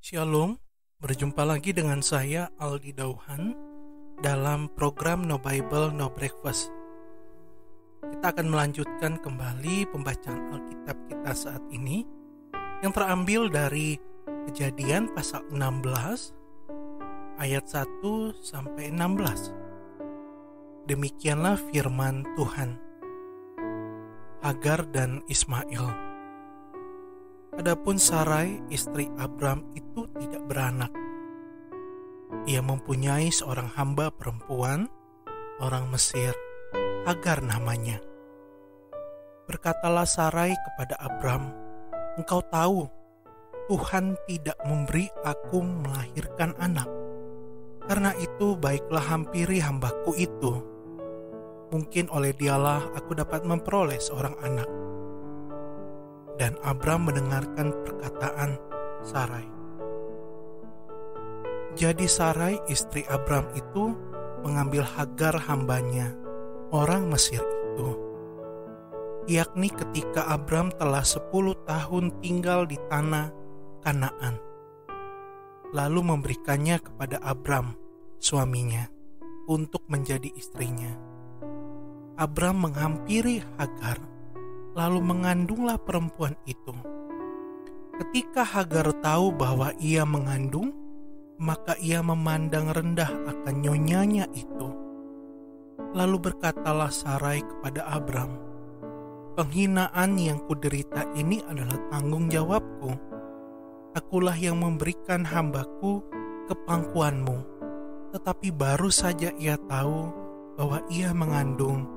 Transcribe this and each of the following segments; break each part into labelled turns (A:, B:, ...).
A: Shalom, berjumpa lagi dengan saya Aldi Dauhan dalam program No Bible No Breakfast. Kita akan melanjutkan kembali pembacaan Alkitab kita saat ini yang terambil dari Kejadian pasal 16 ayat 1 sampai 16. Demikianlah firman Tuhan. Hagar dan Ismail. Adapun Sarai, istri Abram itu tidak beranak. Ia mempunyai seorang hamba perempuan, orang Mesir, Hagar namanya. Berkatalah Sarai kepada Abram, "Engkau tahu, Tuhan tidak memberi aku melahirkan anak. Karena itu baiklah hampiri hambaku itu. Mungkin oleh dialah aku dapat memperoleh seorang anak." Dan Abram mendengarkan perkataan Sarai. Jadi Sarai istri Abram itu mengambil Hagar hambanya, orang Mesir itu. Yakni ketika Abram telah 10 tahun tinggal di tanah Kanaan. Lalu memberikannya kepada Abram, suaminya, untuk menjadi istrinya. Abram menghampiri Hagar, lalu mengandunglah perempuan itu. Ketika Hagar tahu bahwa ia mengandung, maka ia memandang rendah akan nyonyanya itu. Lalu berkatalah Sarai kepada Abram, "Penghinaan yang kuderita ini adalah tanggung jawabku. Akulah yang memberikan hambaku ke pangkuanmu." Tetapi baru saja ia tahu bahwa ia mengandung,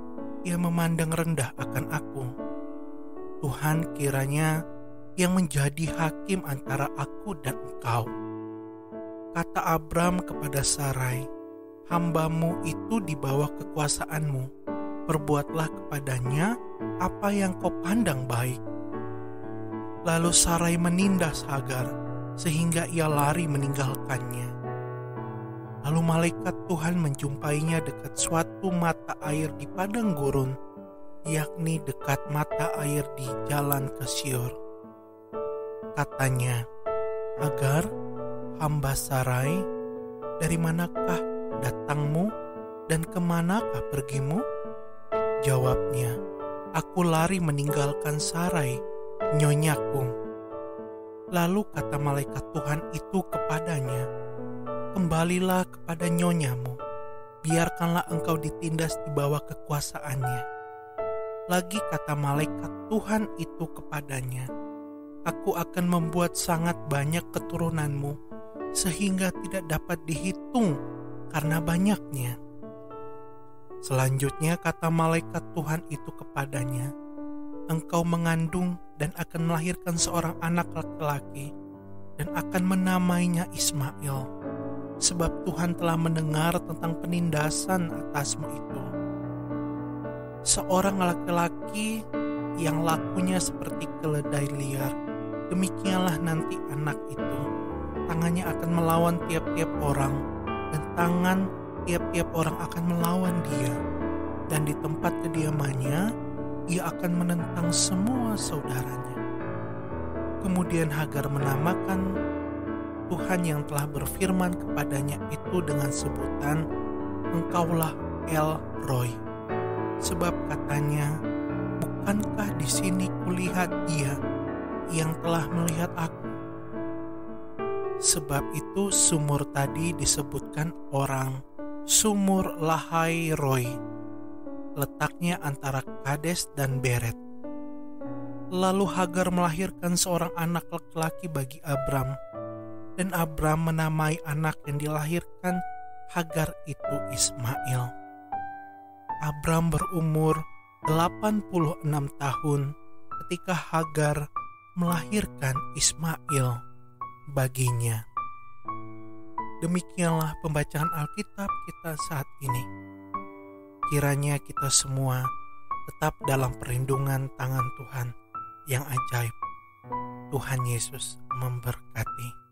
A: ia memandang rendah akan aku. Tuhan kiranya yang menjadi hakim antara aku dan engkau. Kata Abram kepada Sarai, "Hambamu itu di bawah kekuasaanmu. Perbuatlah kepadanya apa yang kau pandang baik." Lalu Sarai menindas Hagar sehingga ia lari meninggalkannya. Lalu malaikat Tuhan menjumpainya dekat suatu mata air di padang gurun, yakni dekat mata air di jalan ke Syur. Katanya, "Hagar, hamba Sarai, dari manakah datangmu dan kemanakah pergimu?" Jawabnya, "Aku lari meninggalkan Sarai, nyonyaku." Lalu kata malaikat Tuhan itu kepadanya, "Kembalilah kepada nyonyamu, biarkanlah engkau ditindas di bawah kekuasaannya." Lagi kata malaikat Tuhan itu kepadanya, "Aku akan membuat sangat banyak keturunanmu, sehingga tidak dapat dihitung karena banyaknya." Selanjutnya kata malaikat Tuhan itu kepadanya, "Engkau mengandung dan akan melahirkan seorang anak laki-laki, dan akan menamainya Ismail, sebab Tuhan telah mendengar tentang penindasan atasmu itu. Seorang laki-laki yang lakunya seperti keledai liar, demikianlah nanti anak itu. Tangannya akan melawan tiap-tiap orang, dan tangan tiap-tiap orang akan melawan dia. Dan di tempat kediamannya, ia akan menentang semua saudaranya." Kemudian Hagar menamakan Tuhan yang telah berfirman kepadanya itu dengan sebutan, "Engkaulah El Roi." Sebab katanya, "Bukankah di sini kulihat Dia yang telah melihat aku?" Sebab itu sumur tadi disebutkan orang Sumur Lahai Roi, letaknya antara Kades dan Beret. Lalu Hagar melahirkan seorang anak laki-laki bagi Abram, dan Abram menamai anak yang dilahirkan Hagar itu Ismail. Abram berumur 86 tahun ketika Hagar melahirkan Ismail baginya. Demikianlah pembacaan Alkitab kita saat ini. Kiranya kita semua tetap dalam perlindungan tangan Tuhan yang ajaib. Tuhan Yesus memberkati.